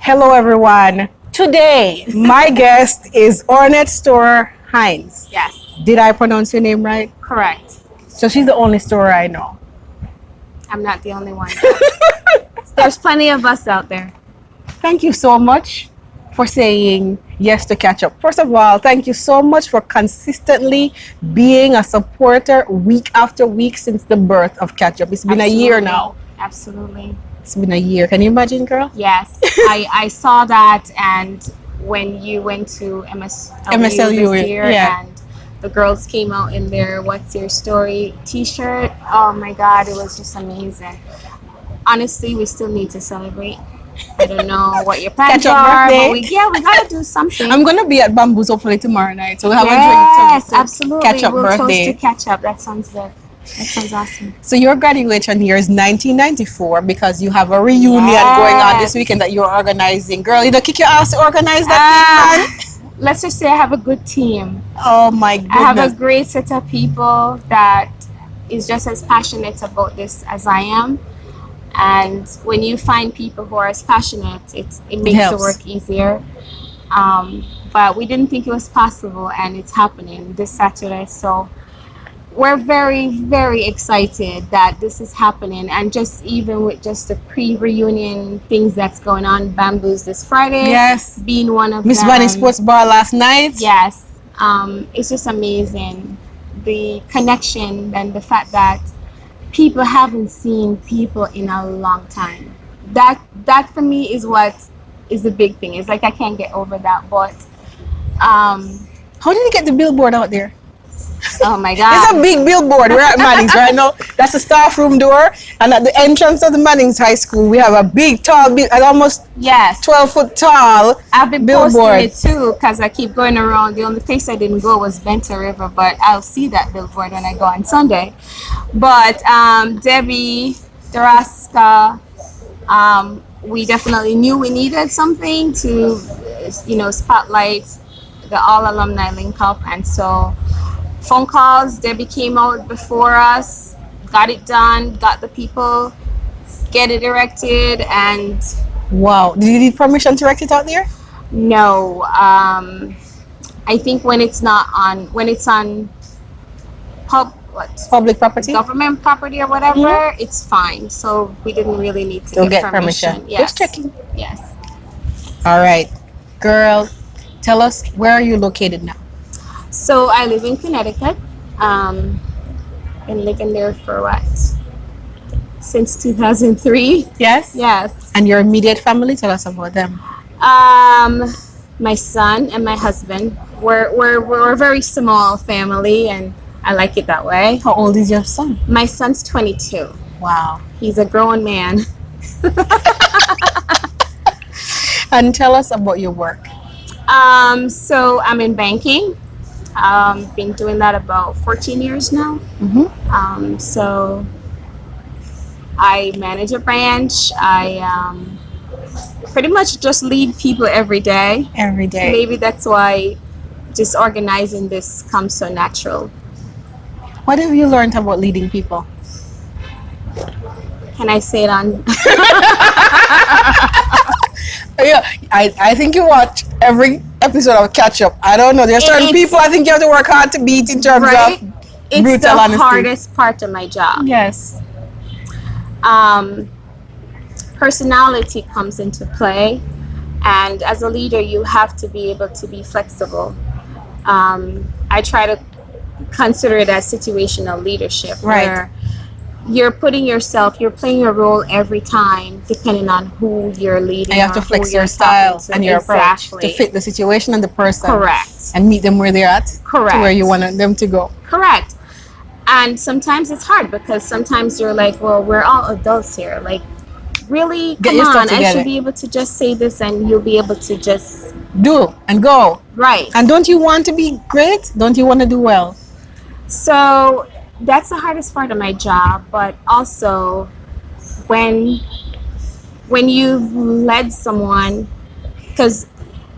Hello, everyone. Today, my guest is Ornet store Hines. Yes, Did I pronounce your name right? correct. So she's the only store I know. I'm not the only one. There's plenty of us out there. Thank you so much for saying yes to Catchup. First of all, thank you so much for consistently being a supporter week after week since the birth of Catchup. It's been a year now. Absolutely. It's been a year. Can you imagine, girl? Yes, I saw that, and when you went to MSLU this year, yeah. and the girls came out in their "What's Your Story" T-shirt. Oh my God, it was just amazing. Honestly, we still need to celebrate. I don't know what your plans Catchup are, birthday. but we gotta do something. I'm gonna be at Bamboo's hopefully tomorrow night, so we'll have a drink Yes, to absolutely. Catchup We'll birthday. toast to Catchup. That sounds good. That sounds awesome. So your graduation year is 1994 because you have a reunion going on this weekend that you're organizing. Girl, you don't kick your ass to organize that thing, man. Let's just say I have a good team. Oh my goodness. I have a great set of people that is just as passionate about this as I am. And when you find people who are as passionate, it makes the helps. work easier. But we didn't think it was possible, and it's happening this Saturday. So we're very, very excited that this is happening. And just even with just the pre-reunion things that's going on, Bamboo's this Friday, Yes. being one of Miss them. Bunny Sports Bar last night. Yes, it's just amazing, the connection and the fact that people haven't seen people in a long time. That for me is what is the big thing. It's like I can't get over that. But How did you get the billboard out there? oh my It's God, a big billboard. We're at Manning's right now. That's the staff room door. And at the entrance of the Manning's High School, we have a big, tall, almost yes, 12-foot tall I've been billboard. posting it too because I keep going around. The only place I didn't go was Benta River, but I'll see that billboard when I go on Sunday. But Debbie, Daraska, we definitely knew we needed something to, spotlight the all alumni link up, and so phone calls. Debbie came out before us, got it done, got the people, get it erected, and Wow. Did you need permission to erect it out there? no, I think when it's on Public property? government property or whatever, it's fine. So we didn't really need to Don't get get permission. permission. Yes. Just checking. Yes. All right. Girl, tell us, where are you located now? So I live in Connecticut. Been living there for what? Since 2003. Yes? Yes. And your immediate family? Tell us about them. My son and my husband. We're a very small family, and I like it that way. How old is your son? My son's 22. Wow. He's a grown man. And tell us about your work. So I'm in banking. Been doing that about 14 years now. So I manage a branch. I pretty much just lead people every day. Every day. Maybe that's why just organizing this comes so natural. What have you learned about leading people? Can I say it on? Yeah, I think you watch every episode of Catchup. I don't know. There's certain people I think you have to work hard to beat in terms Right? of It's brutal the honesty. hardest part of my job. Yes. Personality comes into play, and as a leader you have to be able to be flexible. I try to consider it as situational leadership, Right. where you're playing your role every time depending on who you're leading. And you have to or flex who you're your style talking to. and your approach Exactly. to fit the situation and the person. Correct. And meet them where they're at. Correct. To where you want them to go. Correct. And sometimes it's hard because sometimes you're like, well, we're all adults here. Like, really? Get Come your stuff on. I together. should be able to just say this and you'll be able to just... Do and go. Right. And don't you want to be great? Don't you want to do well? So that's the hardest part of my job. But also, when you've led someone, because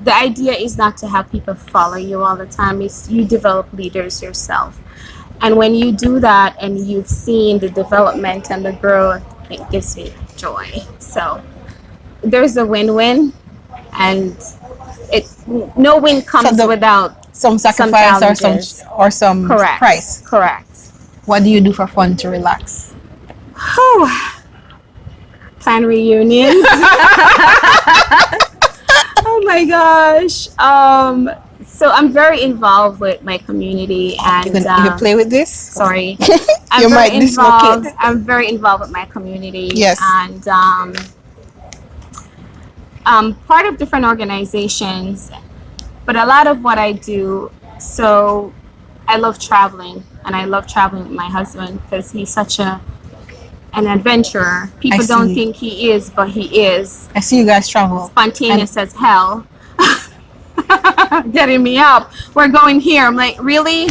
the idea is not to have people follow you all the time. It's you develop leaders yourself. And when you do that and you've seen the development and the growth, it gives me joy. So there's a win-win. and no win comes without some sacrifice or some correct price. Correct. What do you do for fun to relax? Plan reunions. Oh my gosh. So I'm very involved with my community, and you play with this? Sorry. You might dislocate. I'm very involved with my community. Yes. And part of different organizations, but a lot of what I do, so I love traveling, and I love traveling with my husband because he's such an adventurer. People don't think he is, but he is. I see you guys travel. Spontaneous as hell. Getting me up. We're going here. I'm like, really?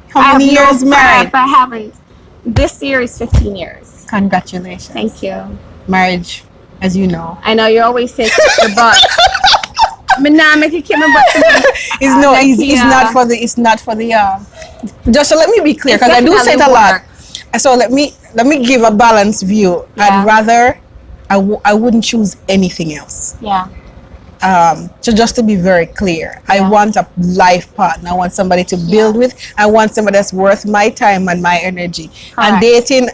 How many years married? I haven't. This year is 15 years. Congratulations. Thank you. Marriage, as you know. I know you always say kick the butt. It's no easy. It's not for the just so let me be clear, because I do say it a lot. So let me give a balanced view. Yeah. I'd rather I wouldn't choose anything else. Yeah. So just to be very clear, I want a life partner. I want somebody to build with. I want somebody that's worth my time and my energy. Correct. And dating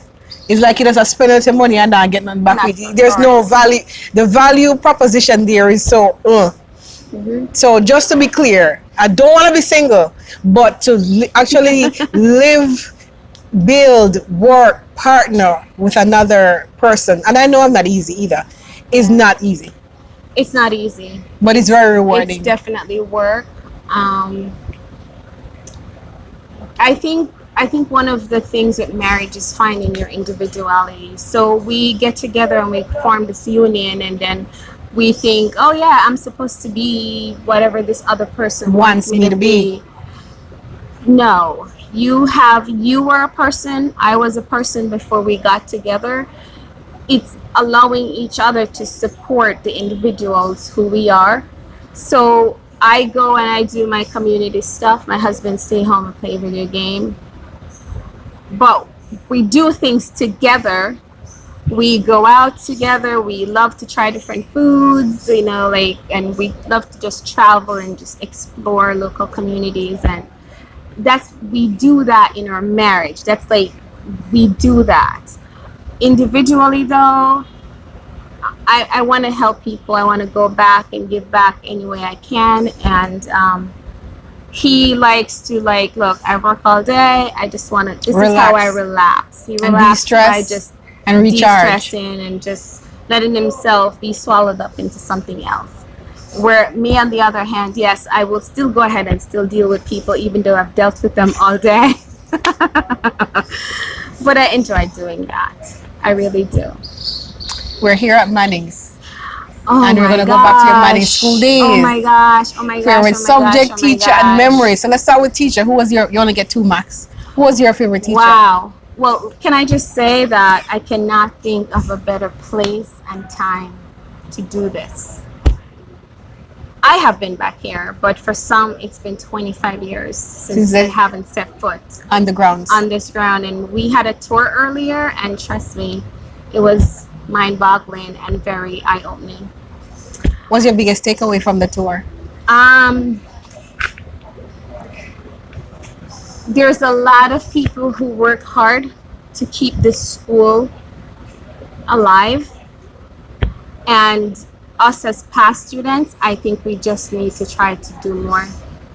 is like you just spend out your money and not get nothing back with it. There's no value. The value proposition there is so. So just to be clear, I don't want to be single, but to actually live, build, work, partner with another person, and I know I'm not easy either. It's not easy. It's not easy, but it's very rewarding. It's definitely work. I think one of the things with marriage is finding your individuality. So we get together and we form this union, and then we think, oh yeah, I'm supposed to be whatever this other person wants me to be. No, you were a person, I was a person before we got together. It's allowing each other to support the individuals who we are. So I go and I do my community stuff. My husband stay home and play video game. But we do things together. We go out together. We love to try different foods, and we love to just travel and just explore local communities. And we do that in our marriage. We do that. Individually though, I want to help people. I want to go back and give back any way I can. And he likes to look, I work all day. I just want to, this relax. Is how I relax. He relaxes. I just and recharge. De-stressing and just letting himself be swallowed up into something else. Where me, on the other hand, yes, I will still go ahead and still deal with people, even though I've dealt with them all day. But I enjoy doing that. I really do. We're here at Manning's. Oh, and we're going to go back to your Manning's school days. Oh my gosh. Favorite subject, teacher, and memory. So let's start with teacher. Who was you only get 2 marks. Who was your favorite teacher? Wow. Well, can I just say that I cannot think of a better place and time to do this. I have been back here, but for some, it's been 25 years since they haven't set foot on the grounds. On this ground. And we had a tour earlier, and trust me, it was mind-boggling and very eye-opening. What's your biggest takeaway from the tour? There's a lot of people who work hard to keep this school alive, and us as past students, I think we just need to try to do more.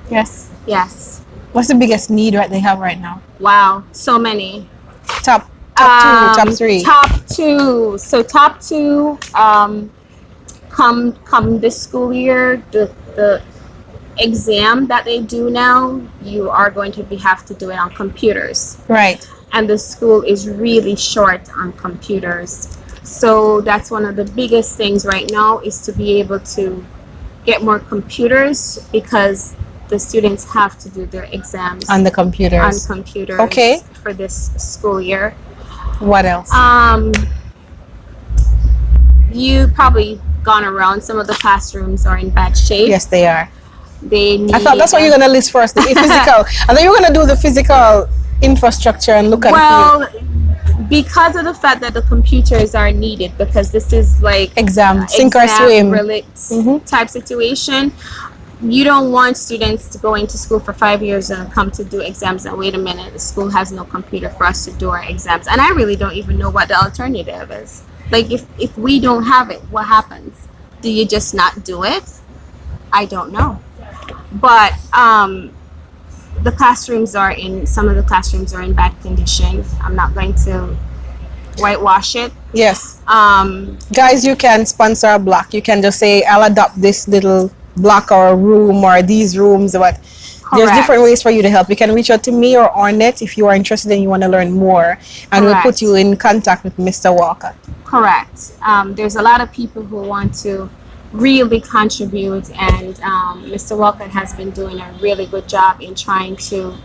Yes. Yes. What's the biggest need that they have right now? Wow, so many. Top 2, top 3. Top 2. So top 2, come this school year, the exam that they do now, you are going to have to do it on computers. Right. And the school is really short on computers. So that's one of the biggest things right now, is to be able to get more computers, because the students have to do their exams on the computers. Okay. For this school year. What else? You probably gone around. Some of the classrooms are in bad shape. Yes, they are. I thought that's what you're gonna list first, the physical. And then you're gonna do the physical infrastructure and look at it. Well, because of the fact that the computers are needed, because this is like Exam, sink or swim. Type situation. You don't want students to go into school for 5 years and come to do exams and wait a minute, the school has no computer for us to do our exams. And I really don't even know what the alternative is. Like if we don't have it, what happens? Do you just not do it? I don't know. But the classrooms some of the classrooms are in bad condition. I'm not going to whitewash it. Yes. Guys, you can sponsor a block. You can just say, I'll adopt this little block or a room or these rooms. But there's different ways for you to help. You can reach out to me or Ornet if you are interested and you want to learn more. And we'll put you in contact with Mr. Walker. Correct. There's a lot of people who want to really contribute, and Mr. Walker has been doing a really good job in trying to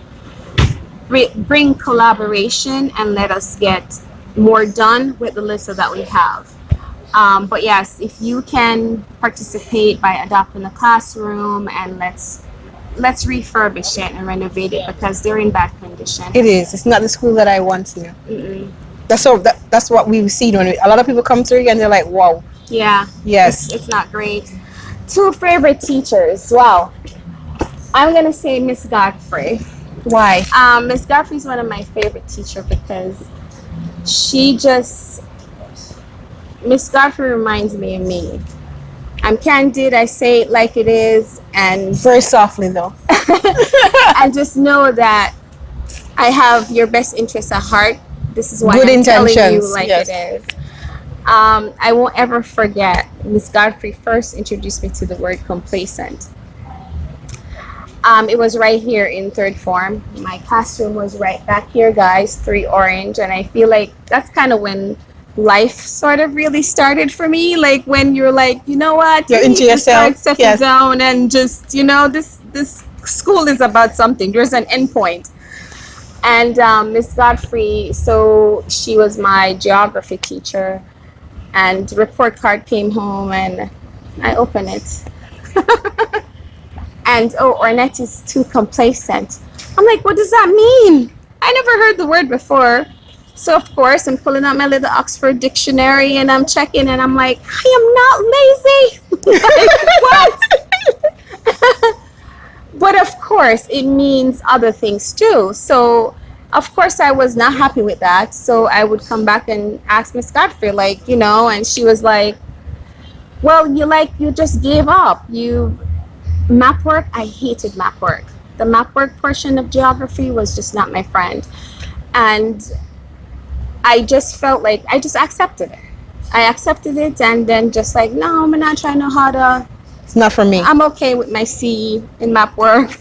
bring collaboration and let us get more done with the list that we have. But yes, if you can participate by adopting a classroom, and let's refurbish it and renovate it, because they're in bad condition. It is. It's not the school that I once knew. That's what we've seen when a lot of people come through and they're like, wow. Yeah. Yes. It's not great. 2 favorite teachers. Wow. I'm gonna say Miss Godfrey. Why? Miss Godfrey is one of my favorite teachers because Miss Godfrey reminds me of me. I'm candid, I say it like it is, and very softly though. and just know that I have your best interests at heart. This is why Good I'm telling you intentions, like yes. it is. I won't ever forget Miss Godfrey first introduced me to the word complacent. It was right here in 3rd form. My classroom was right back here, guys, 3 orange, and I feel like that's kind of when life sort of really started for me. Like when you're like, you know what, you're into yourself, settle down, and just, you know, this school is about something. There's an end point. And Miss Godfrey, so she was my geography teacher, and the report card came home and I opened it. And Ornet is too complacent. I'm like, what does that mean? I never heard the word before. So of course I'm pulling out my little Oxford dictionary and I'm checking, and I'm like, I am not lazy. Like, what? But of course it means other things too. So of course I was not happy with that. So I would come back and ask Miss Godfrey, like, you know, and she was like, well, you just gave up. Map work, I hated map work. The map work portion of geography was just not my friend. And I just felt like I just accepted it. I accepted it, and then just like, no, I'm not trying to know how to. It's not for me. I'm okay with my C in map work.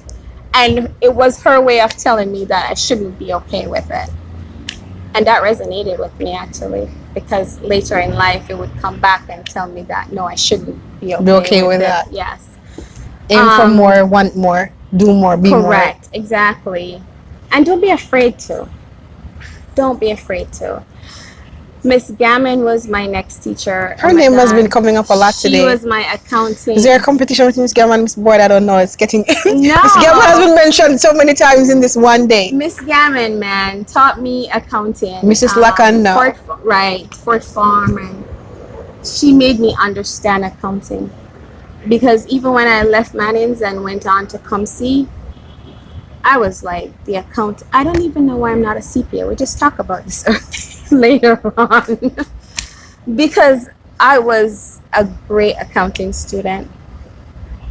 And it was her way of telling me that I shouldn't be okay with it. And that resonated with me, actually, because later in life it would come back and tell me that, no, I shouldn't be okay with that. Yes. Aim for more, want more, do more, be more. Correct, exactly. And don't be afraid to. Don't be afraid to. Miss Gammon was my next teacher. Her name has been coming up a lot today. She was my accounting. Is there a competition with Miss Gammon and Miss Boyd? I don't know. It's getting... No. Miss Gammon has been mentioned so many times in this one day. Miss Gammon, man, taught me accounting. Mrs. Lacan now. Fort Farm. And she made me understand accounting. Because even when I left Manning's and went on to ComC, I was like, the account, I don't even know why I'm not a CPA. We'll just talk about this later on. Because I was a great accounting student.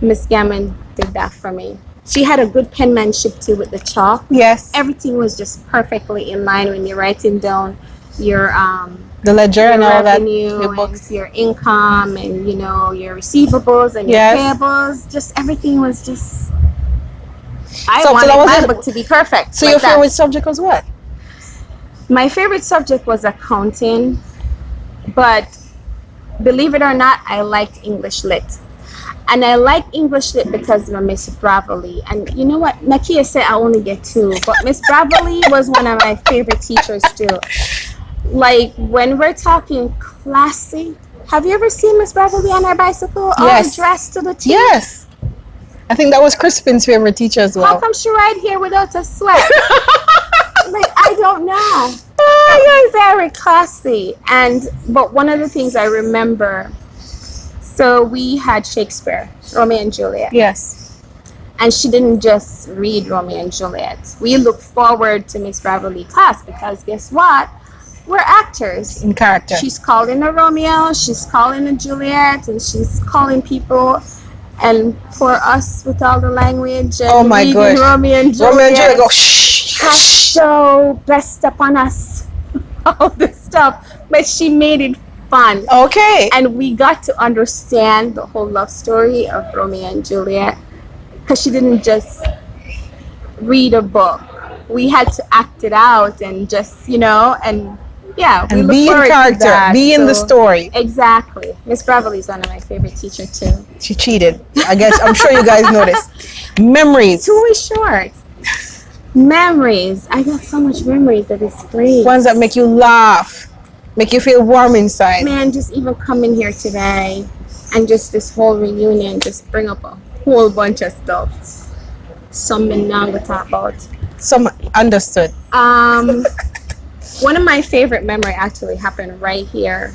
Miss Gammon did that for me. She had a good penmanship too with the chalk. Yes. Everything was just perfectly in line when you're writing down your the ledger your and all that, your books, your income, and you know, your receivables and your payables. Just everything was just. I wanted my book to be perfect. So your favorite subject was what? My favorite subject was accounting, but believe it or not, I liked English Lit. And I like English Lit because of Miss Bravely. And you know what? Nackia said I only get 2, but Miss Bravely was one of my favorite teachers too. Like when we're talking classy, have you ever seen Miss Bravely on her bicycle? Yes. All dressed to the T? Yes. I think that was Crispin's favorite teacher as well. How come she ride here without a sweat? Like, I don't know. Very classy. But one of the things I remember, so we had Shakespeare, Romeo and Juliet. Yes. And she didn't just read Romeo and Juliet. We look forward to Miss Beverly class because guess what? We're actors. In character. She's calling a Romeo, she's calling a Juliet, and she's calling people. And for us with all the language and oh my gosh. Romeo and Juliet. Romeo and Juliet go shh. Has so blessed upon us. All this stuff. But she made it fun. Okay. And we got to understand the whole love story of Romeo and Juliet. Because she didn't just read a book. We had to act it out and just, and yeah. And be in character. Be in the story. Exactly. Miss Beverly is one of my favorite teachers too. She cheated. I guess. I'm sure you guys noticed. Memories. Too short. Memories. I got so much memories of this place. Ones that make you laugh. Make you feel warm inside. Man, just even coming here today and just this whole reunion just bring up a whole bunch of stuff. Some I'm not gonna talk about. Some understood. One of my favorite memory actually happened right here.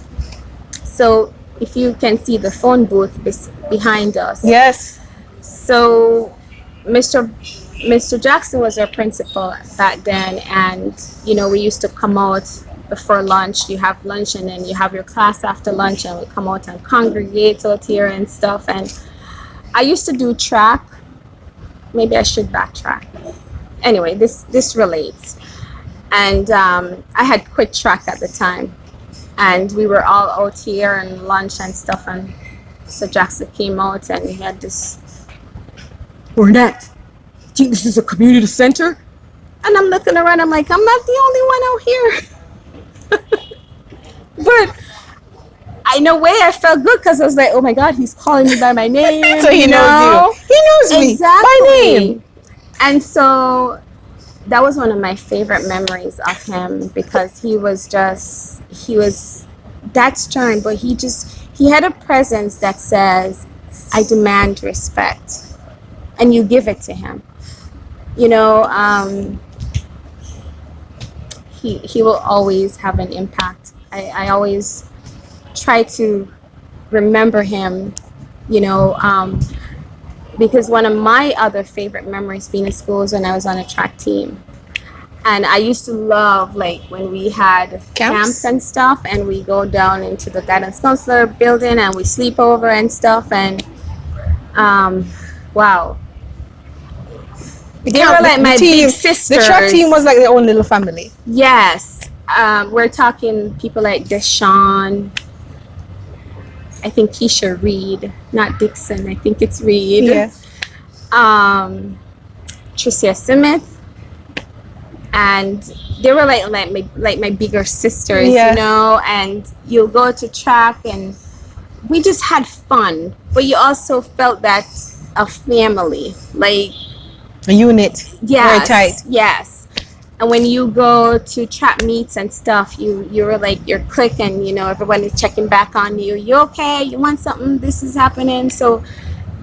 So if you can see the phone booth behind us. Yes. So Mr. Jackson was our principal back then, and we used to come out before lunch. You have lunch and then you have your class after lunch, and we come out and congregate out here and stuff. And I used to do track. Maybe I should backtrack. Anyway, this relates. And I had quit track at the time. And we were all out here and lunch and stuff. And so Jackson came out and he had this, Ornet, do you think this is a community center? And I'm looking around, I'm like, I'm not the only one out here. But in a way I felt good because I was like, oh my God, he's calling me by my name. So he knows you. He knows me by name. And so that was one of my favorite memories of him because he was that stern, but he had a presence that says, I demand respect. And you give it to him. He will always have an impact. I always try to remember him, because one of my other favorite memories being in school is when I was on a track team. And I used to love when we had camps and stuff, and we go down into the guidance counselor building and we sleep over and stuff. And wow. They were like my big sisters. The track team was like their own little family. Yes. We're talking people like Deshaun. I think Keisha Reed, not Dixon. I think it's Reed. Yes. Tricia Smith. And they were like my bigger sisters, yes. And you go to track and we just had fun. But you also felt that a family, like a unit. Yes, very tight. Yes. And when you go to track meets and stuff, you were like you're clicking, everyone is checking back on you. You okay? You want something? This is happening. So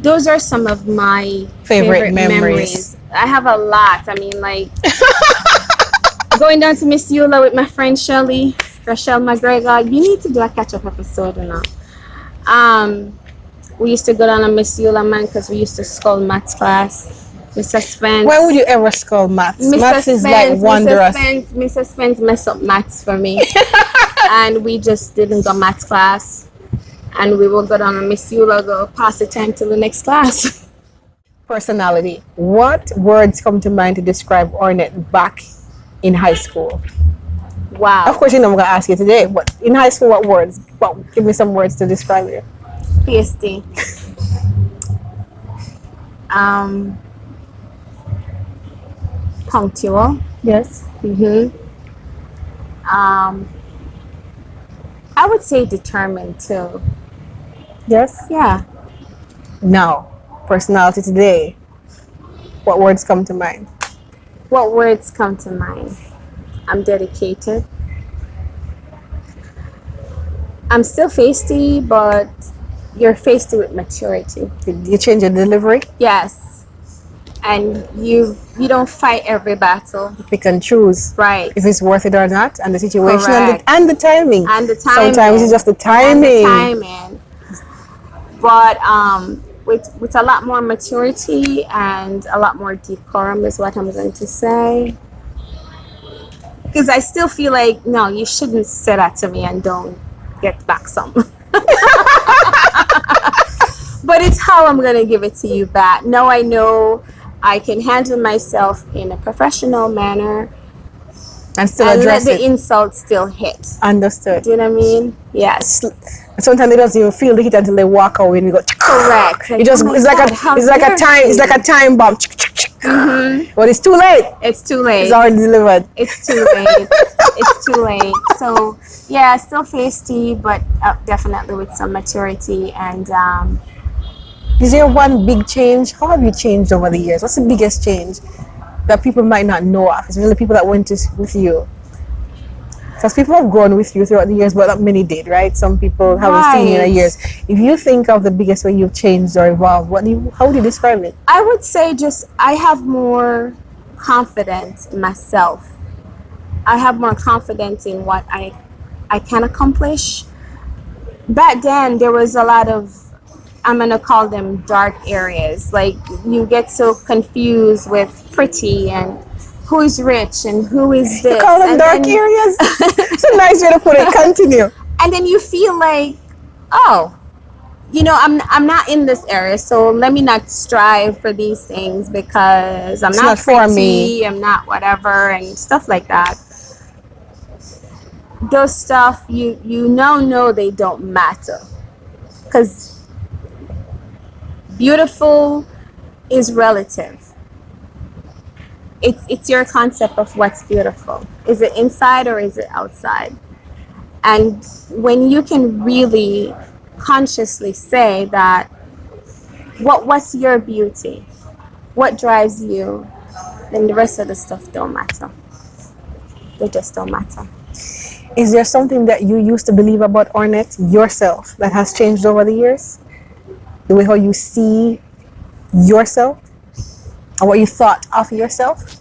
those are some of my favorite memories. I have a lot. I mean, going down to Miss Eula with my friend Rochelle McGregor. You need to do a catch-up episode or not. We used to go down to Miss Eula, man, because we used to scull maths class. Mr. Spence. Why would you ever scull maths? Maths is like wondrous. Mr. Spence messed up maths for me. And we just didn't go maths class. And we will go down to Miss Eula, go pass the time to the next class. Personality. What words come to mind to describe Ornet back in high school? Wow. Of course, I'm going to ask you today, but in high school, what words? Well, give me some words to describe you. Feisty. Punctual. Yes. I would say determined too. Yes. Yeah. Now, personality today. What words come to mind? What words come to mind? I'm dedicated. I'm still feisty, but you're feisty with maturity. Did you change your delivery? Yes. and you don't fight every battle. Pick and choose. Right. If it's worth it or not, and the situation Correct. and the timing. And the timing. Sometimes it's just the timing. And the timing. But with a lot more maturity and a lot more decorum is what I'm going to say. Because I still feel like, no, you shouldn't say that to me and don't get back some. But it's how I'm going to give it to you back. Now I know I can handle myself in a professional manner and still and address let the it. insult still hit. Understood. Do you know what I mean? Yes. Sometimes they don't even feel the hit until they walk away and you go. Correct. It just it's like a time bomb. Mm-hmm. But it's too late. It's too late. It's already delivered. It's too late. It's too late. So yeah, still feisty, but definitely with some maturity. And is there one big change? How have you changed over the years? What's the biggest change that people might not know of? It's really people that went with you. Because people have grown with you throughout the years, but not many did, right? Some people haven't seen you in years. If you think of the biggest way you've changed or evolved, how would you describe it? I would say just I have more confidence in myself. I have more confidence in what I can accomplish. Back then, there was a lot of, I'm going to call them dark areas. Like, you get so confused with pretty and who is rich and who is this. You call them dark areas? It's a nice way to put it. Continue. And then you feel like, oh, you know, I'm not in this area, so let me not strive for these things because I'm not for me. I'm not whatever and stuff like that. Those stuff you know they don't matter, because beautiful is relative. It's your concept of what's beautiful. Is it inside or is it outside? And when you can really consciously say that, what's your beauty? What drives you? Then the rest of the stuff don't matter. They just don't matter. Is there something that you used to believe about Ornet yourself that has changed over the years? The way how you see yourself? Or what you thought of yourself?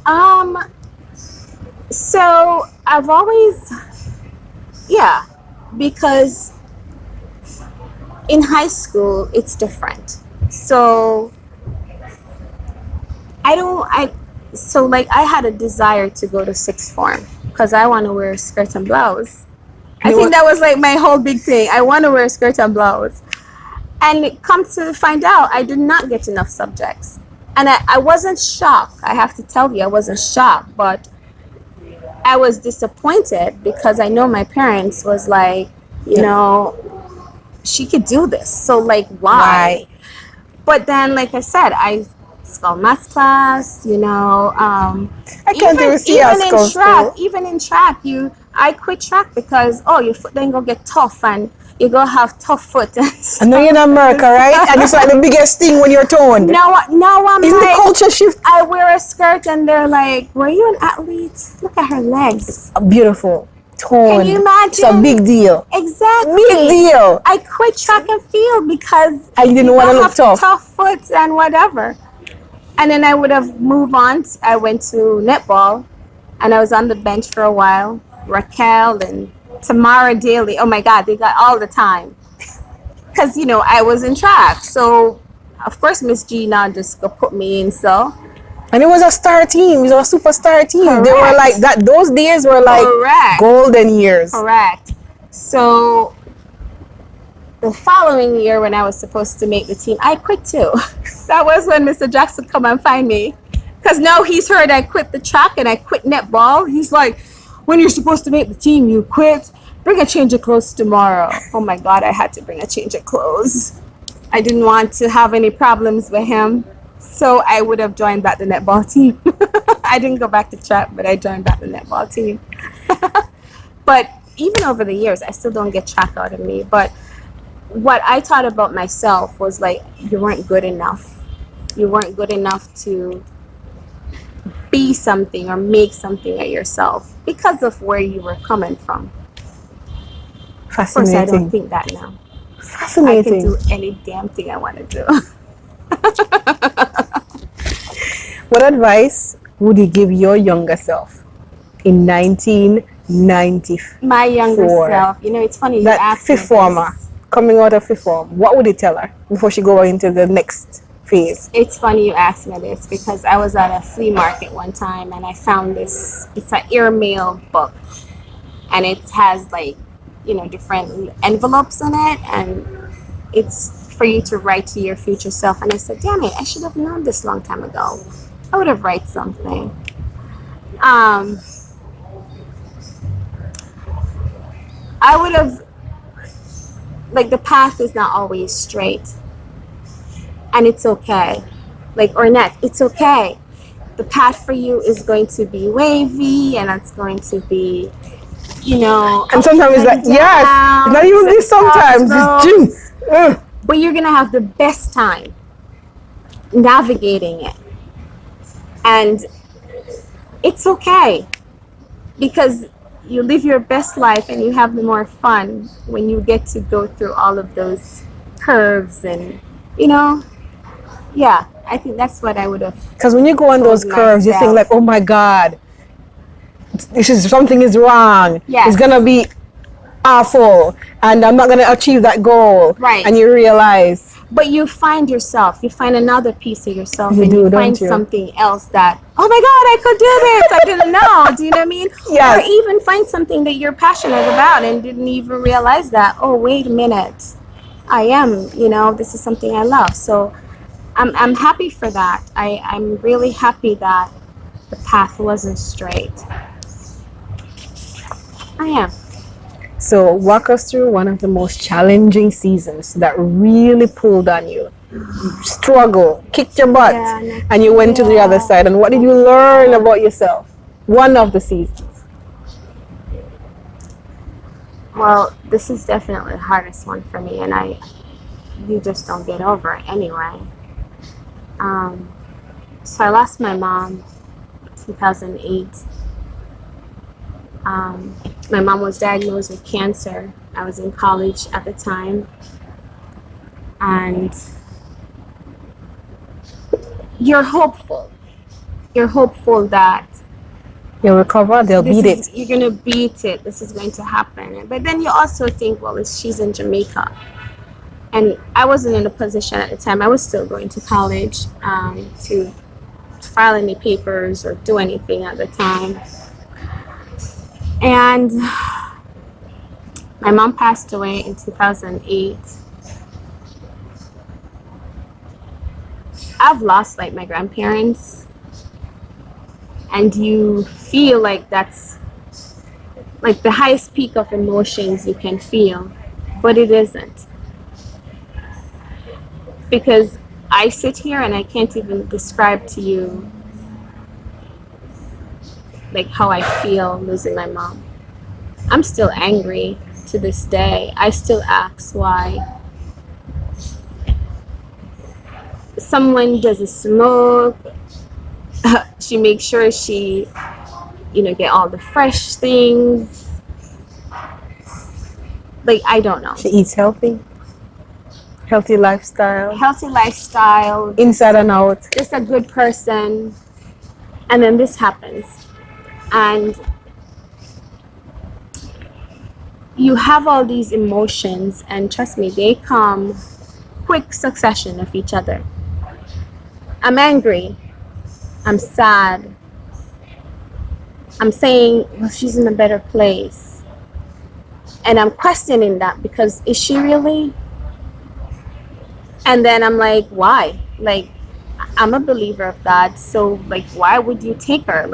So I've always, because in high school it's different. So I had a desire to go to sixth form because I want to wear a skirt and blouse. I think that was like my whole big thing. I want to wear a skirt and blouse. And it comes to find out I did not get enough subjects. And I wasn't shocked. I have to tell you, I wasn't shocked, but I was disappointed because I know my parents was like, you know, she could do this. So like, why? But then, like I said, I spelled math class, you know. I can't even see us go school. Even in track, I quit track because your foot then go get tough and you go have tough foot. I know you're in America, right? And it's like the biggest thing when you're toned. No, I'm Isn't like, the culture shift? I wear a skirt and they're like, were you an athlete? Look at her legs. Beautiful. Toned. Can you imagine? It's a big deal. Exactly. Big deal. I quit track and field because I didn't want to look tough. Tough foot and whatever. And then I would have moved on. I went to netball and I was on the bench for a while. Raquel and Tamara Daly. Oh my God, they got all the time. Because, you know, I was in track. So, of course, Miss Gina just put me in. So. And it was a star team. It was a superstar team. Correct. They were like that. Those days were like golden years. Correct. So, the following year when I was supposed to make the team, I quit too. That was when Mr. Jackson come and find me. Because now he's heard I quit the track and I quit netball. He's like, when you're supposed to make the team, you quit. Bring a change of clothes tomorrow. Oh my God, I had to bring a change of clothes. I didn't want to have any problems with him. So I would have joined back the netball team. I didn't go back to track, but I joined back the netball team. But even over the years, I still don't get track out of me. But what I thought about myself was like, you weren't good enough. You weren't good enough to be something or make something of yourself because of where you were coming from. Fascinating. Of course, I don't think that now. Fascinating. I can do any damn thing I want to do. What advice would you give your younger self in 1994? My younger self, it's funny you That asked me fifth former, this. coming out of fifth form, what would you tell her before she go into the next phase? It's funny you asked me this because I was at a flea market one time and I found this. It's an airmail book, and it has different envelopes in it, and it's for you to write to your future self. And I said, damn it, I should have known this long time ago. I would have write something. I would have, the path is not always straight, and it's okay. Like Ornet, it's okay. The path for you is going to be wavy, and it's going to be, And sometimes it's like, yes, it's not even this sometimes, it's juice. But you're going to have the best time navigating it. And it's okay, because you live your best life and you have the more fun when you get to go through all of those curves and, yeah, I think that's what I would have. Because when you go on those curves, you think like, oh my God, something is wrong. Yes. It's going to be awful and I'm not going to achieve that goal. Right. And you realize. But you find yourself, you find another piece of yourself, You and do, you don't find you? something else that, oh my God, I could do this. I didn't know. Do you know what I mean? Yes. Or even find something that you're passionate about and didn't even realize that, oh, wait a minute. I am, this is something I love. So I'm happy for that. I'm really happy that the path wasn't straight. I am. So walk us through one of the most challenging seasons that really pulled on you. Struggle, kicked your butt, Yeah, and you went to the other side. And what did you learn about yourself? One of the seasons. Well, this is definitely the hardest one for me, and you just don't get over it anyway. So I lost my mom in 2008. My mom was diagnosed with cancer. I was in college at the time, and you're hopeful. You're hopeful that You'll recover, they'll beat it. you're gonna beat it. This is going to happen. But then you also think, well, she's in Jamaica, and I wasn't in a position at the time. I was still going to college to file any papers or do anything at the time. And my mom passed away in 2008. I've lost my grandparents, and you feel like that's the highest peak of emotions you can feel, but it isn't. Because I sit here and I can't even describe to you how I feel losing my mom. I'm still angry to this day. I still ask why someone doesn't smoke. She makes sure she, get all the fresh things. I don't know. She eats healthy. Healthy lifestyle. Healthy lifestyle. Inside and out. Just a good person. And then this happens. And you have all these emotions, and trust me, they come quick succession of each other. I'm angry. I'm sad. I'm saying, well, she's in a better place. And I'm questioning that, because is she really? And then I'm like, why? I'm a believer of God, so why would you take her?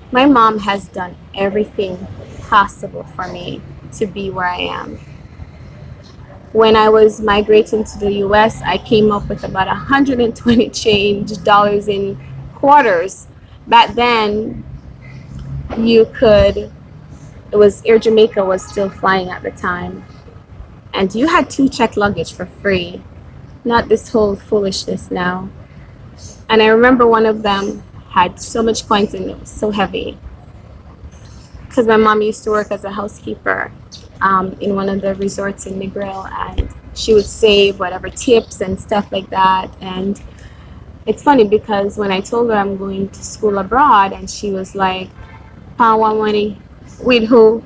My mom has done everything possible for me to be where I am. When I was migrating to the US, I came up with about 120 change dollars in quarters. Back then, it was Air Jamaica was still flying at the time. And you had 2 checked luggage for free. Not this whole foolishness now. And I remember one of them had so much coins and it was so heavy. Because my mom used to work as a housekeeper in one of the resorts in Negril, and she would save whatever tips and stuff like that. And it's funny because when I told her I'm going to school abroad, and she was like, "Pound one money with who?"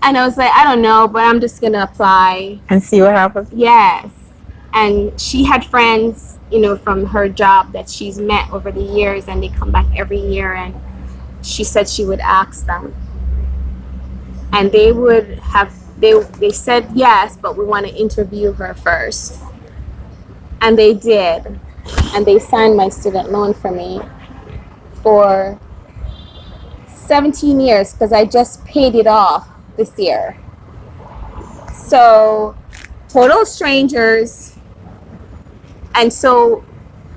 And I was like, "I don't know, but I'm just gonna apply." And see what happens. Yes. And she had friends, you know, from her job that she's met over the years, and they come back every year, and she said she would ask them. And they would have, they said yes, but we want to interview her first. And they did. And they signed my student loan for me for 17 years because I just paid it off this year. So, total strangers. And so,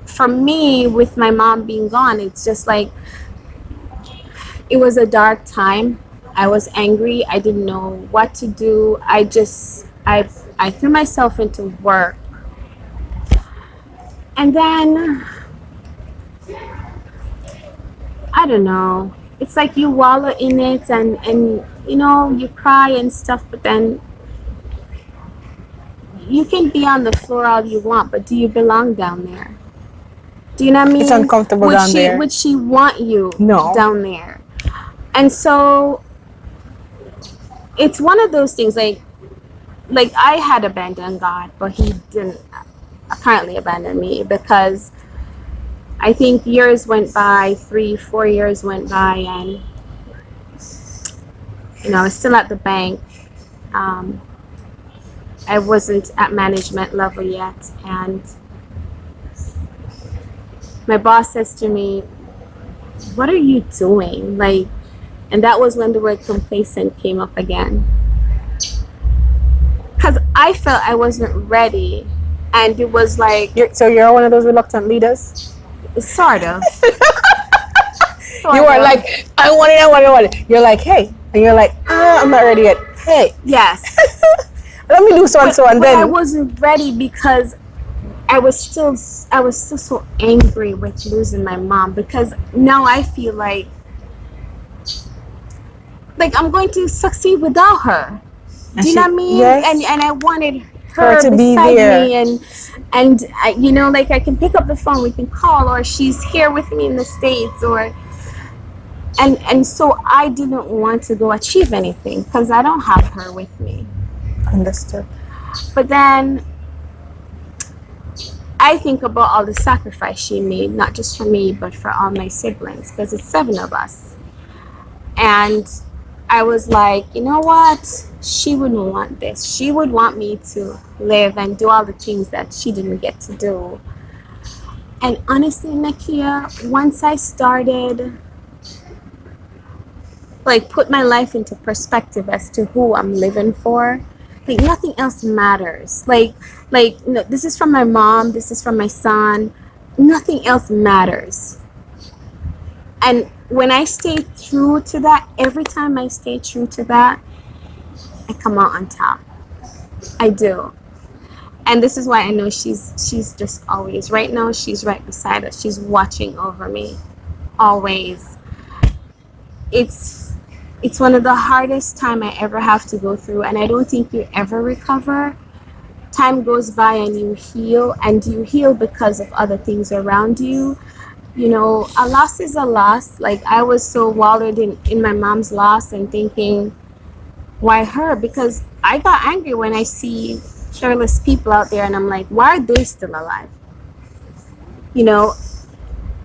for me, with my mom being gone, it's just like, it was a dark time. I was angry. I didn't know what to do. I threw myself into work. And then, I don't know. It's like you wallow in it, and you know, you cry and stuff, but then you can be on the floor all you want, but do you belong down there? Do you know what I mean? It's uncomfortable down there. Would she want you down there? And so it's one of those things, like I had abandoned God, but he didn't apparently abandon me, because I think years went by, 3-4 years went by, and you know, I was still at the bank. I wasn't at management level yet, and my boss says to me, "What are you doing?" Like, and that was when the word complacent came up again, because I felt I wasn't ready, and it was like, so you're one of those reluctant leaders? Sort of. You were like, I want it. You're like, hey, and you're like, I'm not ready yet. Hey, yes. Let me do so and so, and but then I wasn't ready because I was still so angry with losing my mom, because now I feel like I'm going to succeed without her. Do you know what I mean? Yes. And I wanted her to be beside there. me, and I, you know, like I can pick up the phone, we can call, or she's here with me in the States, or and so I didn't want to go achieve anything because I don't have her with me. Understood. But then I think about all the sacrifice she made, not just for me, but for all my siblings, because it's 7 of us. And I was like, you know what? She wouldn't want this. She would want me to live and do all the things that she didn't get to do. And honestly, Nackia, once I started, like, put my life into perspective as to who I'm living for, like, nothing else matters. Like, no, this is from my mom, this is from my son, nothing else matters. And when I stay true to that, every time I stay true to that, I come out on top. I do. And this is why I know she's just always, right now, she's right beside us. She's watching over me, always. It's one of the hardest time I ever have to go through, and I don't think you ever recover. Time goes by and you heal because of other things around you. You know, a loss is a loss. Like, I was so wallowed in my mom's loss and thinking, why her? Because I got angry when I see careless people out there, and I'm like, why are they still alive? You know,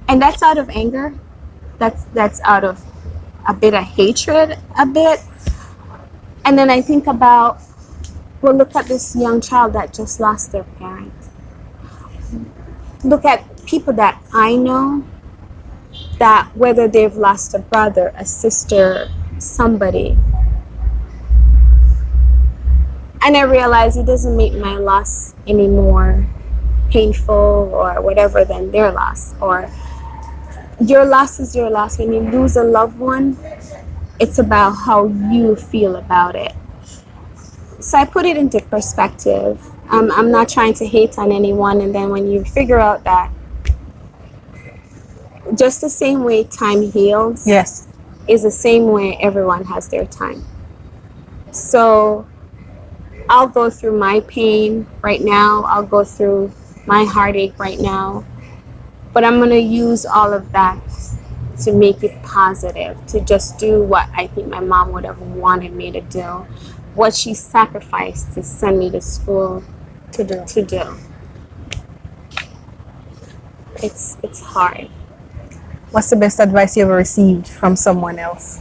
and that's out of anger. That's out of a bit of hatred, a bit. And then I think about, well, look at this young child that just lost their parent. Look at people that I know, that whether they've lost a brother, a sister, somebody. And I realize it doesn't make my loss any more painful or whatever than their loss. Or your loss is your loss. When you lose a loved one, it's about how you feel about it. So I put it into perspective. I'm not trying to hate on anyone. And then when you figure out that just the same way time heals, yes, is the same way everyone has their time. So I'll go through my pain right now. I'll go through my heartache right now. But I'm going to use all of that to make it positive, to just do what I think my mom would have wanted me to do, what she sacrificed to send me to school To do. to do. It's hard. What's the best advice you ever received from someone else?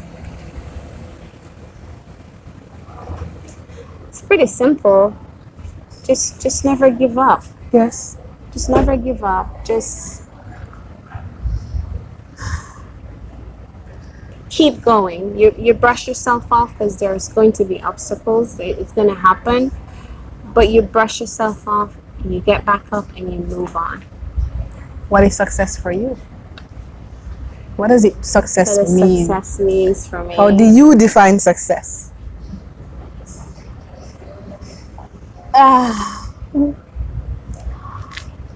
It's pretty simple. Just never give up. Yes. Just never give up. Just keep going. You brush yourself off because there's going to be obstacles. It's going to happen. But you brush yourself off, and you get back up, and you move on. What is success for you? What does it success What mean? success means for me. How do you define success?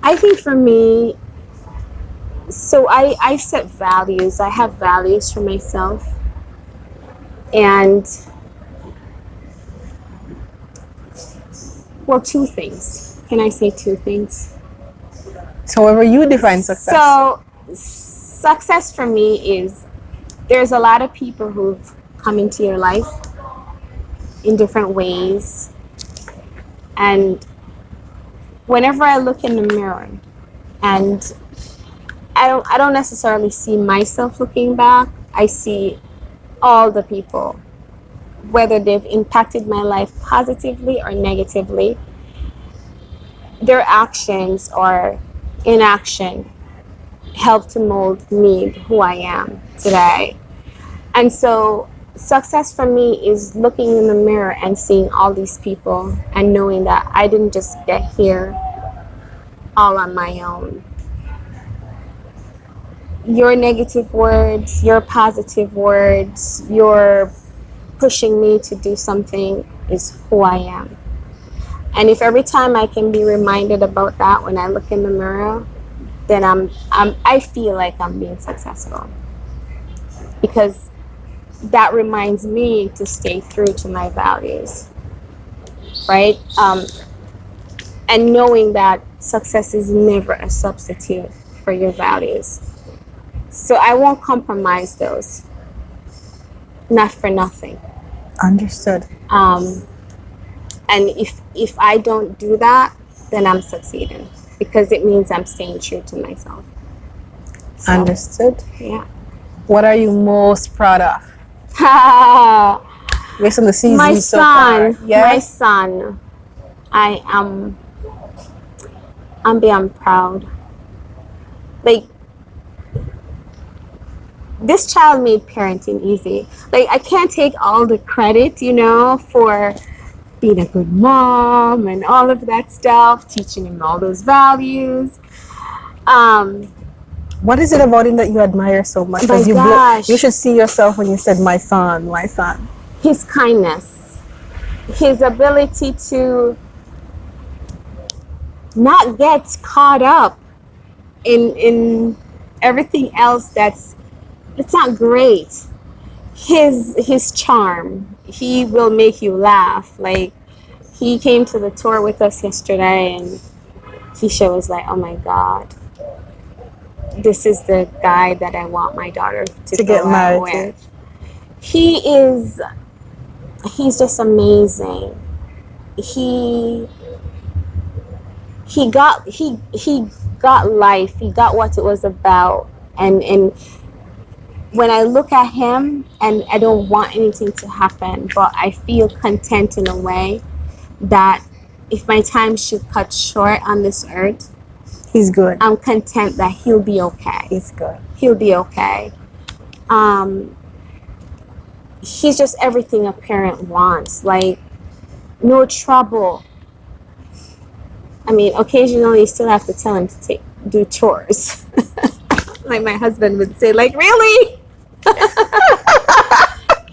I think for me, so I set values. I have values for myself. And, well, two things. Can I say two things? So however you define success. So, success for me is there's a lot of people who've come into your life in different ways. And whenever I look in the mirror and I don't necessarily see myself looking back, I see all the people, whether they've impacted my life positively or negatively. Their actions or inaction help to mold me, who I am today. And so success for me is looking in the mirror and seeing all these people and knowing that I didn't just get here all on my own. Your negative words, your positive words, your pushing me to do something is who I am. And if every time I can be reminded about that when I look in the mirror, then I feel like I'm being successful. Because that reminds me to stay true to my values, right? And knowing that success is never a substitute for your values. So I won't compromise those, not for nothing. Understood. And if I don't do that, then I'm succeeding because it means I'm staying true to myself. So, Understood. yeah. What are you most proud of? Based on the season My so far. son, Yeah? my son, I'm beyond proud. Like, this child made parenting easy. Like, I can't take all the credit, for being a good mom and all of that stuff, teaching him all those values. What is it about him that you admire so much? My gosh. You should see yourself when you said, my son, my son. His kindness, his ability to not get caught up in everything else that's not great. His charm, he will make you laugh. Like, he came to the tour with us yesterday and Keisha was like, oh my God, this is the guy that I want my daughter to get married with. He's just amazing. He got life. He got what it was about. And when I look at him, and I don't want anything to happen, but I feel content in a way that if my time should cut short on this earth, he's good. I'm content that he'll be okay. He's good. He'll be okay. He's just everything a parent wants. Like, no trouble. I mean, occasionally you still have to tell him to do chores. Like my husband would say, like, really?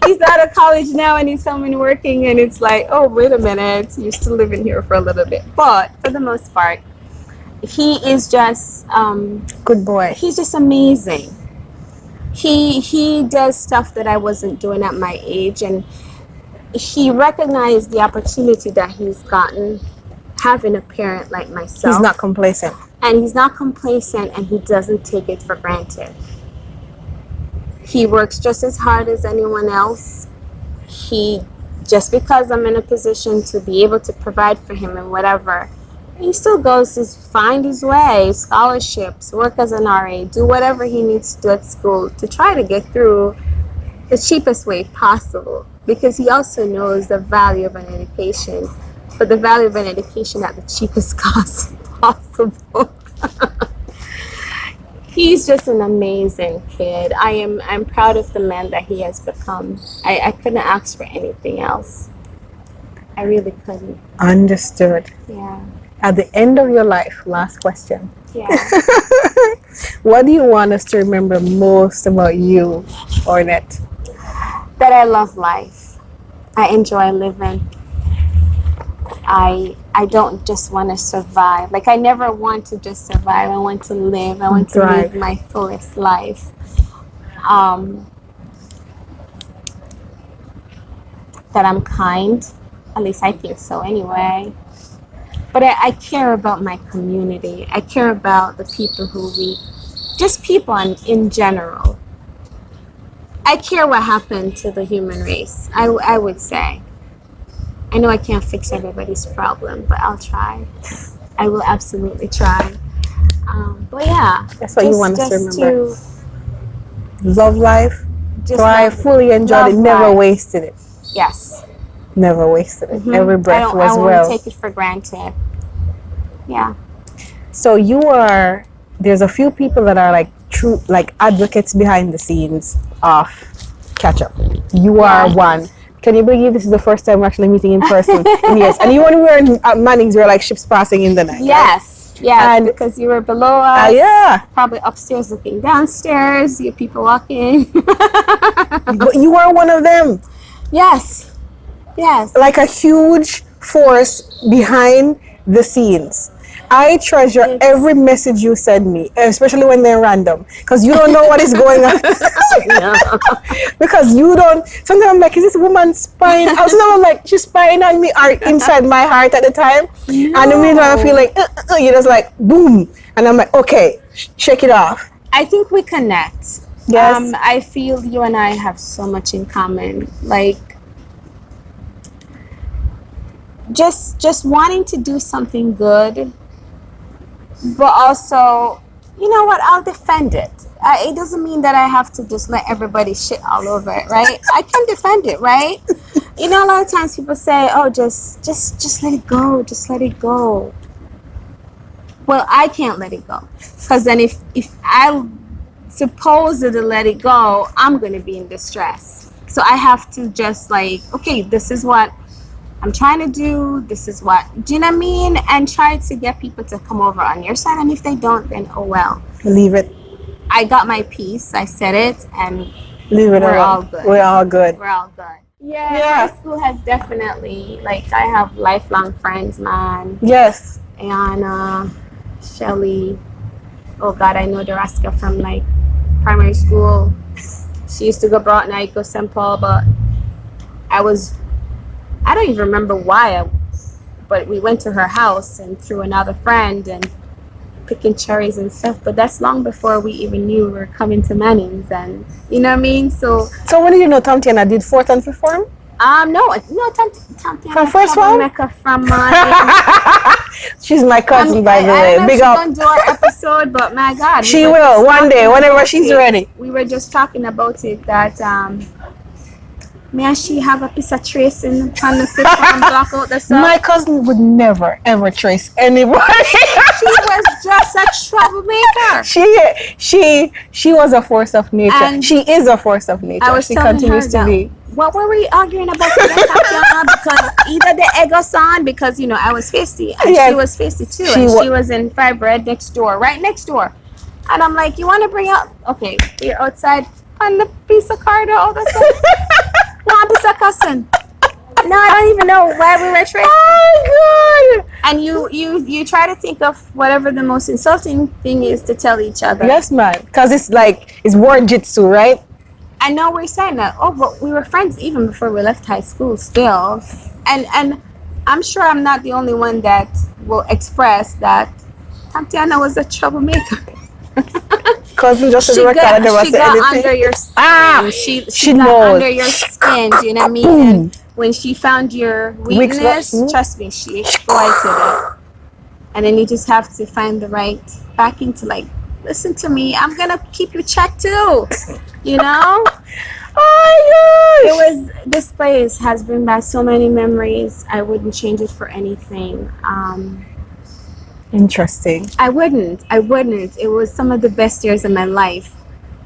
He's out of college now and he's coming working and it's like, oh, wait a minute, you're still living here for a little bit. But for the most part, he is just good boy. He's just amazing. He does stuff that I wasn't doing at my age, and he recognized the opportunity that he's gotten having a parent like myself. He's not complacent. And he's not complacent, and he doesn't take it for granted. He works just as hard as anyone else. Just because I'm in a position to be able to provide for him and whatever, he still goes to find his way, scholarships, work as an RA, do whatever he needs to do at school to try to get through the cheapest way possible, because he also knows the value of an education, but the value of an education at the cheapest cost possible. He's just an amazing kid. I'm proud of the man that he has become. I couldn't ask for anything else. I really couldn't. Understood. Yeah. At the end of your life, last question. Yeah. What do you want us to remember most about you, Ornet? That I love life. I enjoy living. I don't just want to survive. Like, I never want to just survive. I want to live. I want to live my fullest life. That I'm kind. At least I think so anyway. But I care about my community. I care about the people just people in general. I care what happened to the human race, I would say. I know I can't fix everybody's problem, but I'll try. I will absolutely try. But yeah. That's what you want us to remember. Love life. Thrive, fully enjoyed it, never wasted it. Yes. Never wasted it. Every breath was I well. won't take it for granted. Yeah. So there's a few people that are like true, like advocates behind the scenes of Catchup. You are one. Can you believe this is the first time we're actually meeting in person? Yes. And even when we were at Manning's, we were like ships passing in the night. Yes. Right? Yes. And because you were below us. Yeah. Probably upstairs looking downstairs. You people walking. But you are one of them. Yes. Yes. Like a huge force behind the scenes. I treasure every message you send me, especially when they're random, because you don't know what is going on. Because you don't. Sometimes I'm like, is this woman spying? Sometimes I'm like, she's spying on me, or inside my heart at the time. No. And the minute I feel like, you're just like, boom. And I'm like, okay, shake it off. I think we connect. Yes. I feel you and I have so much in common. Like, just wanting to do something good, but also, you know what, I'll defend it. It doesn't mean that I have to just let everybody shit all over it, right? I can defend it, right? You know, a lot of times people say, oh, just let it go, just let it go. Well, I can't let it go, because then if I supposedly let it go, I'm going to be in distress. So I have to just like, okay, this is what I'm trying to do, do you know what I mean? And try to get people to come over on your side. And if they don't, then oh well. Leave it. I got my piece. I said it, and leave it. We're all good. We're all good. We're all good. Yeah. High school has definitely, like, I have lifelong friends, man. Yes. Ayana, Shelly. Oh God, I know Daraska from like primary school. She used to go Broughton, I go St. Paul, but I don't even remember why, but we went to her house and through another friend and picking cherries and stuff. But that's long before we even knew we were coming to Manning's, and you know what I mean. So when did you know Tom Tiana did 4th and 5th form? No, Tom Tiana from first form. From she's my cousin, by the way. Big up. She's gonna do our episode, but my God, she will one day, whenever she's ready. We were just talking about it that may she have a piece of tracing on the 5th form block out the sun? My cousin would never ever trace anybody. She was just a troublemaker. She was a force of nature. And she is a force of nature. She continues to be. What were we arguing about today, Tatiana? Because either the ego son, because, you know, I was feisty, and she was feisty too, she was in fibroid next door, right next door. And I'm like, you want to bring out, okay, you're outside on the piece of card all the time. One piece of cousin. No, I don't even know why we were tracing. Oh God! And you try to think of whatever the most insulting thing is to tell each other. Yes, man. Because it's like, it's word jitsu, right? I know we're saying that. Oh, but we were friends even before we left high school still. And I'm sure I'm not the only one that will express that Tatiana was a troublemaker. Cousin just She record and never she say got anything. under your skin. Ah, She she got knows. under your skin. Do you know what I mean? And when she found your weakness, Mm. trust me, she exploited it. And then you just have to find the right backing to like, listen to me. I'm gonna keep you checked too. You know? Oh my gosh. It was, this place has bring back so many memories. I wouldn't change it for anything. Interesting. I wouldn't. It was some of the best years of my life.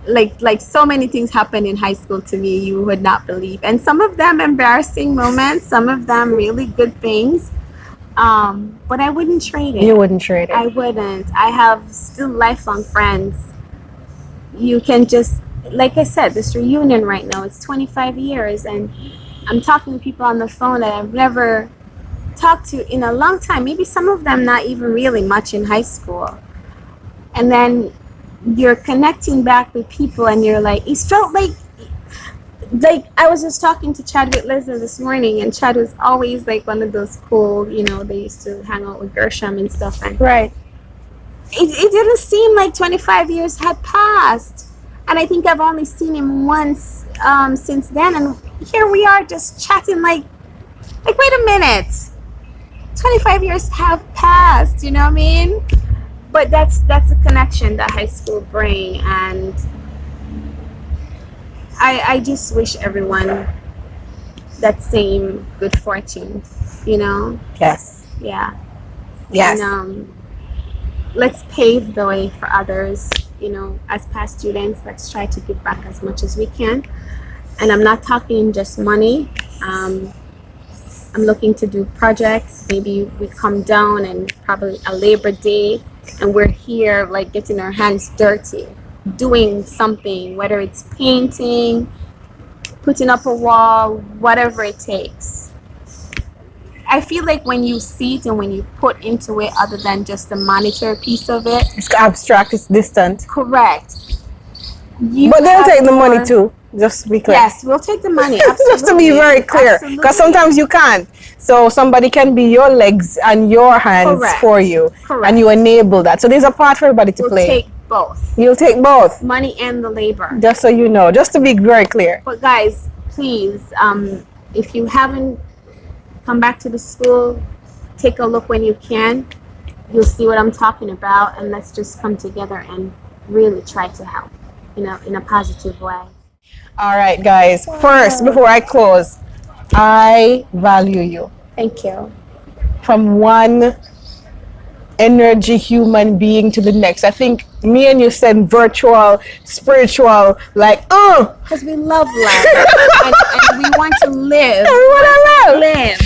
Like so many things happened in high school to me you would not believe. And some of them embarrassing moments, some of them really good things. But I wouldn't trade it. You wouldn't trade it. I wouldn't. I have still lifelong friends. You can just, like I said, this reunion right now, it's 25 years, and I'm talking to people on the phone that I've never talked to in a long time. Maybe some of them not even really much in high school. And then you're connecting back with people, and you're like, it felt like I was just talking to Chad with Leslie this morning, and Chad was always like one of those cool, you know, they used to hang out with Gershom and stuff, and Right. it didn't seem like 25 years had passed. And I think I've only seen him once since then, and here we are just chatting like wait a minute, 25 years have passed, you know what I mean? But that's a connection that high school bring, and I just wish everyone that same good fortune, you know? Yes. Yeah. Yes. And let's pave the way for others, you know, as past students. Let's try to give back as much as we can. And I'm not talking just money. I'm looking to do projects. Maybe we come down and probably a Labor Day, and we're here like getting our hands dirty, doing something, whether it's painting, putting up a wall, whatever it takes. I feel like when you see it and when you put into it, other than just the monetary piece of it, It's abstract, it's distant. correct. But they'll take the money too, just to be clear. Yes, we'll take the money. Absolutely. Just to be very clear. Absolutely. Because sometimes you can't. So somebody can be your legs and your hands Correct. for you. Correct. And you enable that. So there's a part for everybody to We'll play. take both, You'll take both. money and the labor. Just so you know. Just to be very clear. But guys, please, if you haven't come back to the school, take a look when you can. You'll see what I'm talking about, and let's just come together and really try to help, you know, in a positive way. All right, guys. First, before I close, I value you. Thank you. From one energy human being to the next. I think me and you said virtual, spiritual, like, Because we love life, and we want to live.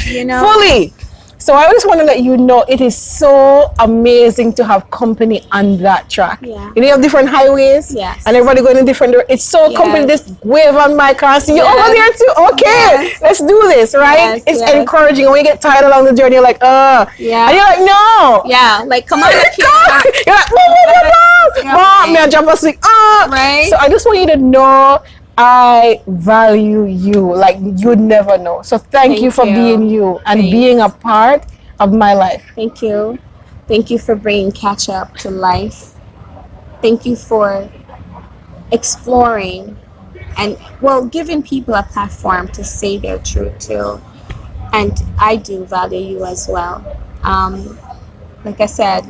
You know. fully. So I just want to let you know it is so amazing to have company on that track. Yeah. You know, you have different highways. Yes. And everybody going in different it's so Yes. company, this wave on my car. See you Yes. over there too. Okay, Yes. let's do this, right? Yes, It's yes. encouraging. When you get tired along the journey, you're like, Yeah. And you're like, no. Yeah, like come on, You're like, Yeah, Mom, me and jump us like, Right. So I just want you to know I value you like you'd never know. So thank you for being you and Thanks. being a part of my life. Thank you. Thank you for bringing Catchup to life. Thank you for exploring and, well, giving people a platform to say their truth too. And I do value you as well. Like I said,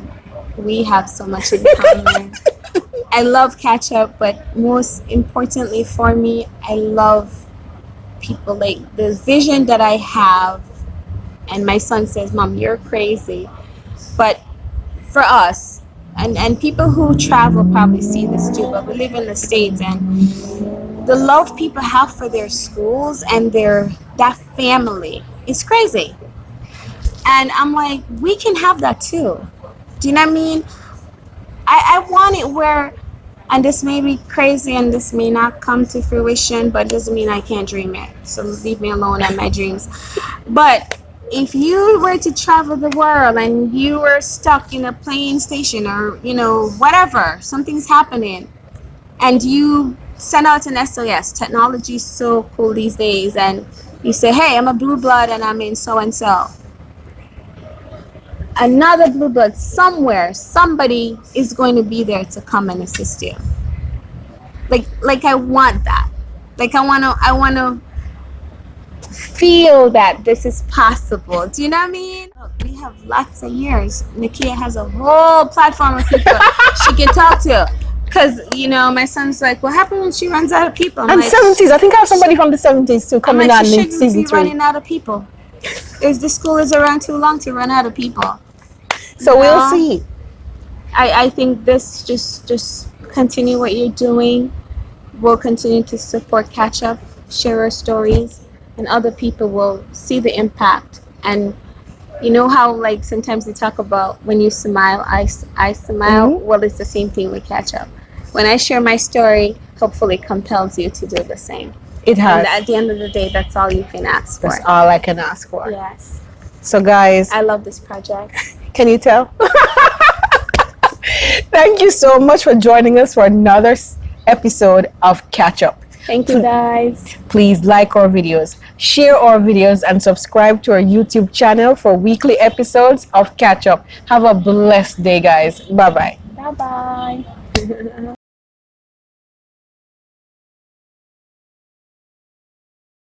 we have so much in common. I love Catchup, but most importantly for me, I love people, like the vision that I have. And my son says, Mom, you're crazy. But for us, and people who travel probably see this too, but we live in the States, and the love people have for their schools and that family is crazy. And I'm like, we can have that too. Do you know what I mean? I want it where, and this may be crazy and this may not come to fruition, but it doesn't mean I can't dream it. So leave me alone on my dreams. But if you were to travel the world and you were stuck in a plane station or, you know, whatever, something's happening, and you send out an SOS, technology is so cool these days, and you say, hey, I'm a blue blood and I'm in so-and-so. another blue blood somewhere, somebody is going to be there to come and assist you. Like I want that. Like I want to feel that this is possible. Do you know what I mean? Look, we have lots of years. Nackia has a whole platform of people she can talk to. Because, you know, my son's like, what happens when she runs out of people? I'm And like, 70s. I think I have somebody from the 70s too coming on she in shouldn't season be 3. running out of people. The school is around too long to run out of people. So You we'll know? see. I think this just continue what you're doing. We'll continue to support Catchup, share our stories, and other people will see the impact. And you know how like sometimes we talk about when you smile, I smile. Mhm. Well, it's the same thing with Catchup. When I share my story, hopefully it compels you to do the same. It And has. at the end of the day, that's all you can ask for. That's all I can ask for. Yes. So guys, I love this project. can you tell? Thank you so much for joining us for another episode of Catchup. Thank you, guys. Please like our videos, share our videos, and subscribe to our YouTube channel for weekly episodes of Catchup. Have a blessed day, guys. Bye-bye. Bye-bye.